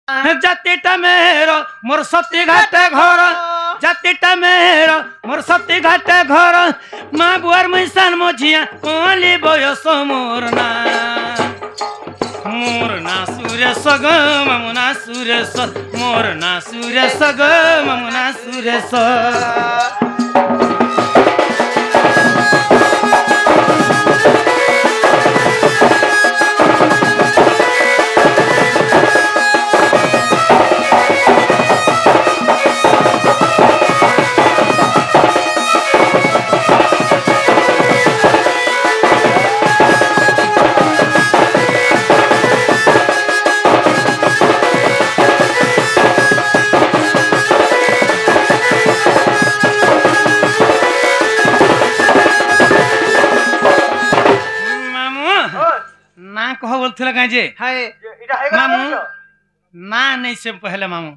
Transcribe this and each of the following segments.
जातिटा मेहर मोर सती घाट घर जातिटा मेहर मोर सती घाट घर माँ बुआर मैसान मझिया कली बयस मोर ना सुरेश ग ममुना सुरेश मोर ना सुरेश ग ममुना सुरेश मामू ना नहीं से पहले मामू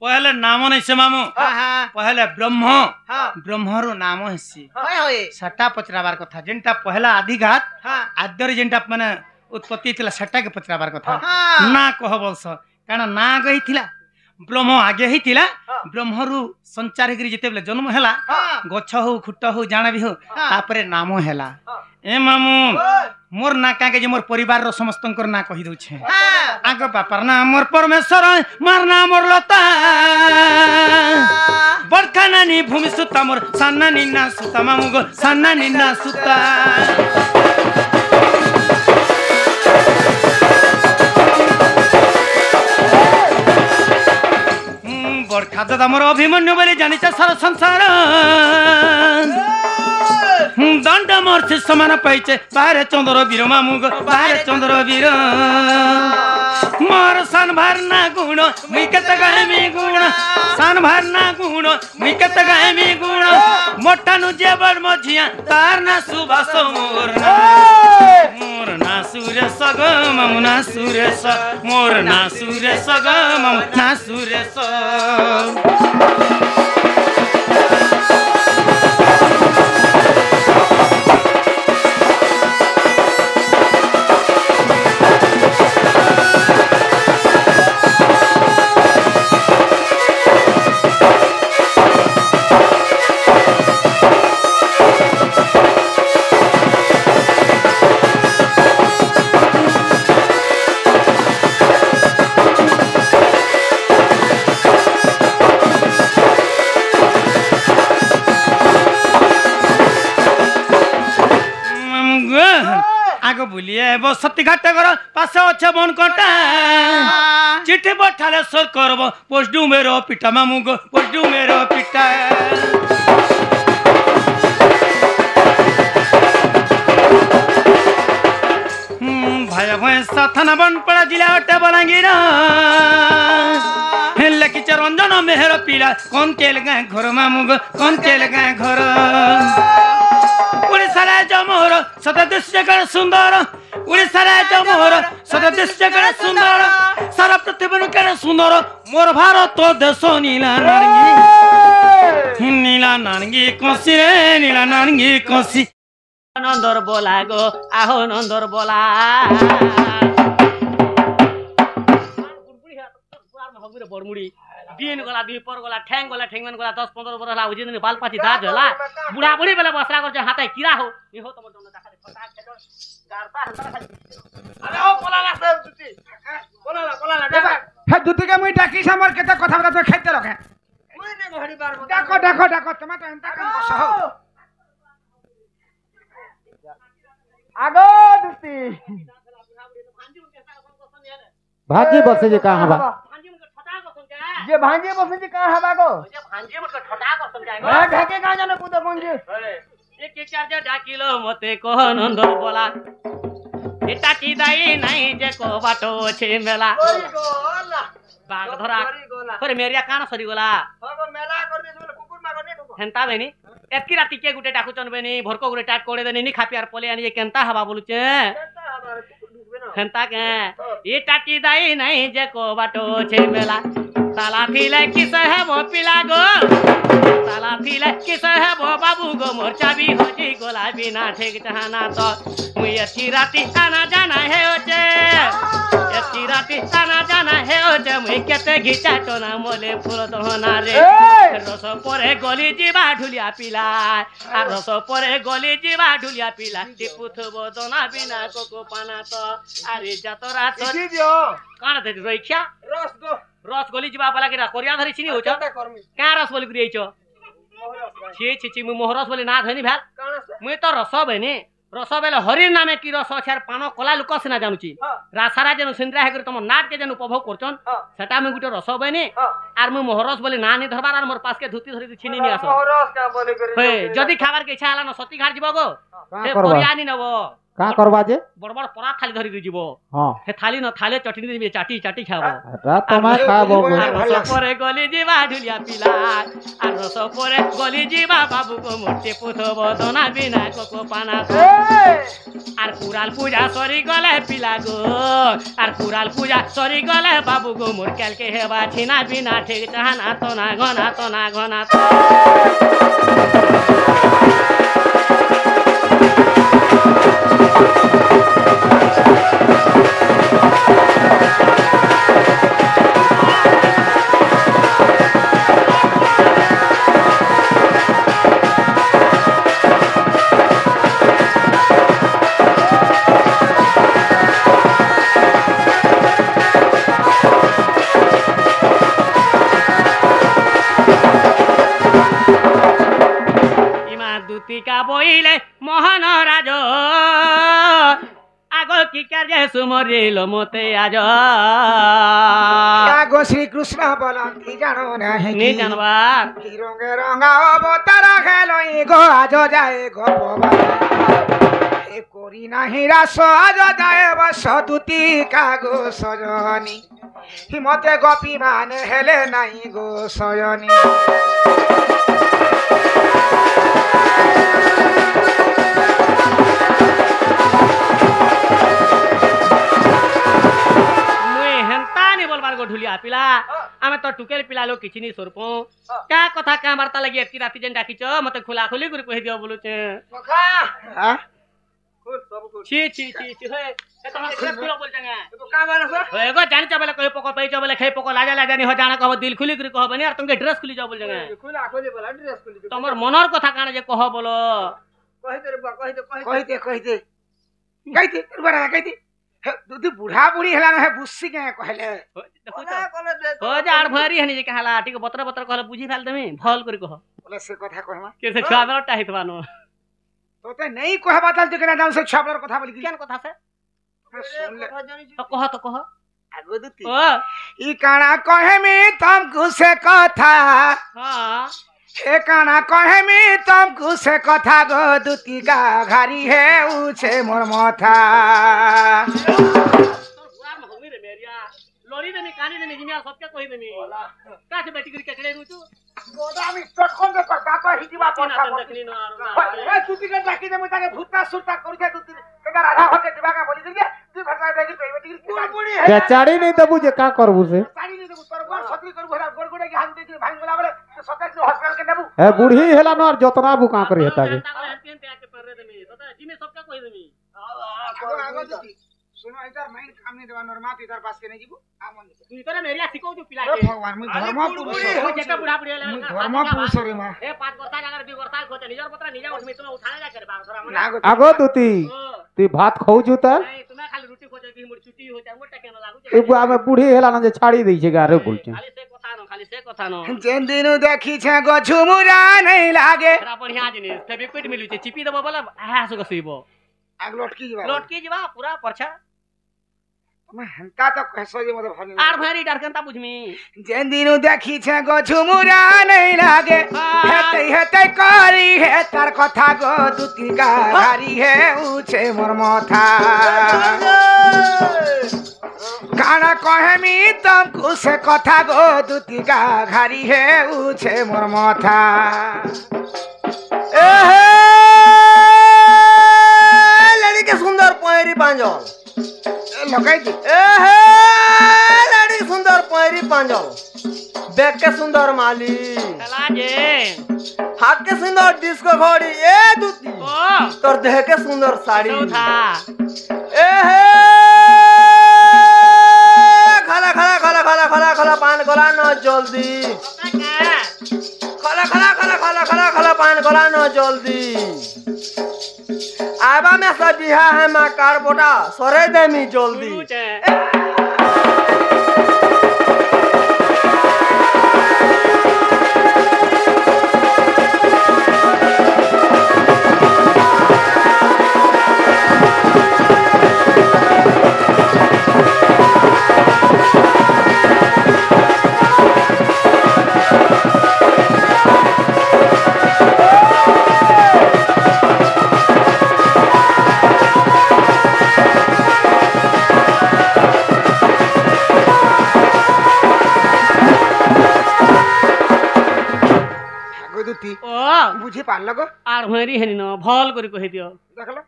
पहले नाम नहीं से मामू पहले ब्रह्म ब्रह्मरु नाम हेसी सटा पचराबार कथा जेंटा पहला आदिघात आद्यर जेंटा माने उत्पत्ति थिला सटा के पचराबार कथा ना कह बोलस कारण ना गई थिला ब्रह्म आगे ही थिला ब्रह्मरु संचार गिरी जेते बेले जन्म हैला गछ हो खुट हो जाना भी हो तापरे नाम हैला ए मामू मोर ना काके जे मोर परिवार रो समस्तंकर ना कहि दउ छे आग बापर ना मोर परमेश्वर मार ना मोर लता बड़का नानी भूमि सुता मोर सान्ना निन्ना सुता मामू गो सान्ना निन्ना सुता बड़का दादा मोर अभिमन्यु बोली जानि छ सारा संसार दंड मर्सी समान पाइचे बारे चंद्र वीर मामू गो बारे चंद्र वीर मोर सान भारना गुण मिकत गामी गुण सान भारना गुण मिकत गामी गुण मोटानु जेबड़ मझिया तार ना सुभाष मोर ना सुरेश ग ममुना सुरेश मोर ना सुरेश ग ममुना सुरेश सती घाट कर पास अच्छे बन कटा चिट्ठी पठाले सर करब पोस्टू मेरो पिटा मामू गो पोस्टू मेरो पिटा भाई भैंसा थाना बनपड़ा जिला अटे बलांगीर लिखिच रंजन मेहर पिला कौन तेल गाँ घर मामू गो कौन तेल गाँ घर उड़ीसा राज्य मोहर सत दृश्य कर सुंदर उड़ीसा राज्य मोहर सत दृश्य कर सुंदर सारा पृथ्वी कर सुंदर मोर भारत देश नीला नारंगी कोसी रे नीला नारंगी कोसी नंदर बोला गो आहो नंदर बोला बड़मुड़ी दिन गला दीपर गला ठैंग गला ठेंगन गला 10-15 बरस ला उजिन बाल पाची दाज होला बुढ़ा बुढ़ी बेला बसरा कर हाथे कीड़ा हो ई हो त मत ना खाली फटा गारता हंता खाली अरे ओ बोलाला सब जुती बोलाला देखा हे जुती के मुई डाकी समर केते कथा बता खाइते रखे मुई ने घड़ी बार डाको तमा तो हंता काम करस हो आगो जुती भाजी बसे जे का हवा ये भांजे बसन जी कहां हवा गो ये भांजे मत ठटा को समझाएगा हां ढाके कहां जाने कूद कौन जी एक एक चार्जर ढाकिलो मते को नंदर बोला एटा की दाई नहीं जे को बाटो छे मेला बाग धरा पर मेरिया कान सरी गोला हो मेला कर दे कुकुर मा करने ठोको हेंता बेनी एतकी राती के गुटे डाकुचन बेनी भरको गुटे टाट कोड़े देनी खापियार पोले आनी केंता हवा बोलुचे केंता हवा हेंता के ये टाटी दाई नहीं जे को बाटो छे मेला ताला थीले किस है वो पिला गो ताला थीले किस है वो बाबू गो मोर्चा भी हो जी गोला बिना ठेक चाहना तो मुझे अच्छी राती आना जाना है ओचे अच्छी राती आना जाना है ओचे मुझे केते घिचा टना मोले फूल दहना रे रस परे गली जीवा ढुलिया पिला आ रस परे गली जीवा ढुलिया पिला टिपुथबो दना बिना कोको पाना तो अरे जतरा तो काना दे रैख्या रस गली जीवा वाला के कोरिया धरि छिनी होछ का रस बोली करियछ छी छी मु मोहरस बोली ना धनी भाल मुई तो रस बने रस बेले हरि नामे की रस छार पानो कला लोक सिना जानुची रासारा जनु सिंद्रा हे तुम नाट के जनु उपभोग करछन सेटा में गुटे रस बने आर मु मोहरस बोली ना नि धरबार मोर पास के धुती धरि छिनी नि आसो मोहरस का बोली करी हे जदी खाबार के इच्छा हला न सती घाट जीवो गो से परियानी नबो का करबा जे बड़ बड़ परा थाली धरि रि जीवो हां हे थाली न थाले चटनी देबे चाटी चाटी खाबो रा तमा खाबो रस परे गली जीवा ढुलिया पिला आ रस परे गली जीवा बाबू को मोटे पुथबो दना बिना कोको पाना आर कुराल पूजा सरी गले पिला गो आर कुराल पूजा सरी गले बाबू को मोर केल के हेबा छिना बिना ठीक चाहना तो ना घना का बोइले मोहन राज आगो की कार्य सुमरिल मते आज आगो श्री कृष्ण बोलंती जानो नाही नि जानवा रंगे रंगा अवतार खेलई गो आज जाए गो बाबा ए कोरी नाही रास आज जाए बस दुती का गो सजनी हिमते गोपी मान हेले नाही गो सजनी ढुलिया पिला आमे तो टुकेल पिला लो किछि नि सोरपो का कथा का वार्ता लगी एती राती जेन डाकिछ मते खुला खुली गुरी कहि दियो बोलु छे मखा हां खुल सब खुल छी हे ए तमा ड्रेस खुलो बोल जांगा तो का माने सर होय गो जानि चबले कहि पको पई चबले खै पको लाजा लाजा नि हो जाना कहो दिल खुली गुरी कहो बनी यार तुमके ड्रेस खुली जाओ बोल जांगा खुला खुली बोला ड्रेस खुली तमर मनर कथा काने जे कहो बोलो कहि दे रे बा कहि दे बड़ा कहि दे दुदी बुढ़ा बुढ़ी हला न है बुस्सी के कहले हो जा आड़ भरी हनी जे कहला ठीक बतर बतर कहले बुझी फाल देमी भल करी कह बोले से कथा कहमा के से छाबर टाहितवानो तो ते नहीं कह बातल तो केना दाम से छाबर कथा बोली केन कथा से सुन ले तो कह आगो दुती ओ ई काना कहे में तुमको से कथा हां ए काना कहे में तुमको से कथा गो दुती का घारी है उछे मोर माथा लोरी देनी कानी देनी जिमिया सबके कहि देनी का से बेटी के केड़े रुचू गोदामी टखन दे का हिजीबा पछा देखनी न ए तुती के डाकी दे मता के भूता सुरता करू के तुती के राधा होके दिबा का बोली दे तू भाषा देगी बेटी बुड़बुड़ी है चाड़ी नहीं देबू जे का करबू से चाड़ी नहीं देबू तोर गोर छतरी करबू हरा गोड़गोड़े के हाथ दे भांग बोला बले सते के हॉस्पिटल के देबू ए बूढ़ी हेला न और जोतना बु का करी हेता के जिमे सबके कहि देमी आगो दुती सुनो इधर माइंड काम नहीं देवा नॉर्मल इधर पास के नहीं जीबू आमन तू इधर मेरिया सिको जो पिला के भगवान मैं धर्म पुरुष हो जेका बुढ़ा बुढ़िया ले धर्म पुरुष रे मां ए 5 वर्षा जागर 2 वर्षा खोते निजर पत्र निजा उठमे तुम उठाने जा करे बाग आगो तुती तू भात खाऊ छु त नहीं तुमे खाली रोटी खोजे की मोर छुट्टी हो जाए मोटा केन लागू ए आमे बूढ़ी हेला न जे छाड़ी दै छै गारे बोलछे खाली से कथा न जेन दिनु देखी छै गो झुमुरा नहीं लागे तोरा बढ़िया जिनिस फेविक्विक मिलु छै चिपी देबो बोला हास गसीबो आग लटकी जीवा पूरा परछा मैं हंता तो कैसो जे मत भनी आर भारी डरकंता बुझमी जेन दिनु देखी छै गो झुमुरा नहीं लागे हेते करी हे तार कथा गो दुती का भारी है उछे मोर माथा गाना कहे मी तुमको से कथा गो दुती का घारी है उछे मोर माथा लड़ी के सुंदर पैरी पांजल लगाई दी लड़ी सुंदर पैरी पांजल देख के सुंदर माली चला जे हाथ के सुंदर डिस्को घोड़ी ए दुती तोर देह के सुंदर साड़ी था खला खला खला खला खला खला पान गला न जल्दी खला खला खला खला खला खला पान गला न जल्दी आबा में सब बिहा है मां कारबोटा सरे देमी जल्दी बुझी पान लगो आर हरी हेनी न भल करी कहि दियो देखलो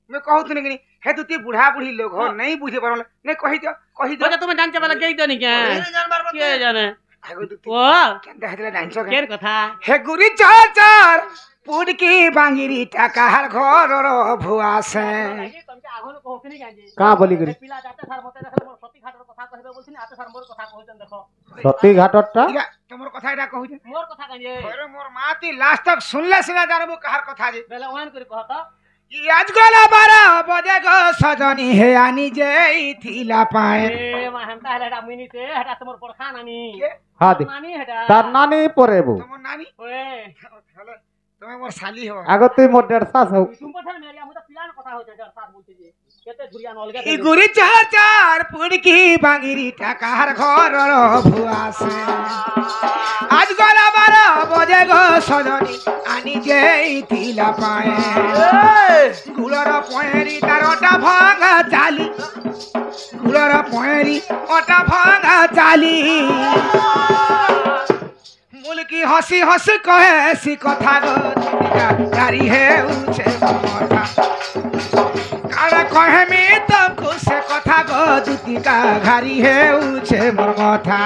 मैं कहत नहीं कि हे तू ती बुढ़ा बुढ़ी लोग हो नहीं बुझे परले नहीं कहि दियो तुम डांस वाला गई दनी के जाने आगो तू ओ केंदा हेतला डांस केर कथा हे गुरी चाचार पुडकी बांगिरी टाकार घर रो भुआ से तुमके आगो न कहत नहीं गाजे का बोली करी पिला जाते सर मते देखले मोर सती घाटर कथा कहबे बोलछिन आते सर मोर कथा कहजन देखो सती घाटटा तमर कथा एटा कहू मोर कथा गाजे अरे मोर माती लास्ट तक सुनले सिना जानबो कहार कथा जे बेला ओहन करी कहत ई आज गोला 12 बजे गो सजनी हे आनी जे थिला पाए ए मा हमता हेटा मिनी से हेटा तमर परखा नानी हां दे नानी हेटा तार नानी परेबो तमर नानी ओए हेलो তুমি মোর শালি हो आगो তুই মোর ডেরসাস हो तुम पठान मेरिया मु तो पिलान कथा हो डেরসাস बोलते जे केते धुरिया नलगे ई गुरी चार चार पुडकी बांगिरी टाकार घर रो भुआ से आज गोला 12 बजे गो सजनी आनी जेई थिला पाए गुलर पहेरी तारटा भांगा चाली गुलर पहेरी ओटा भांगा चाली मुलकी हसी हसी कहे सी कथा गो गारी है उछे मोटा काला कहे में तब खुश कथा गो दुतिका घारी है उछे मोर माथा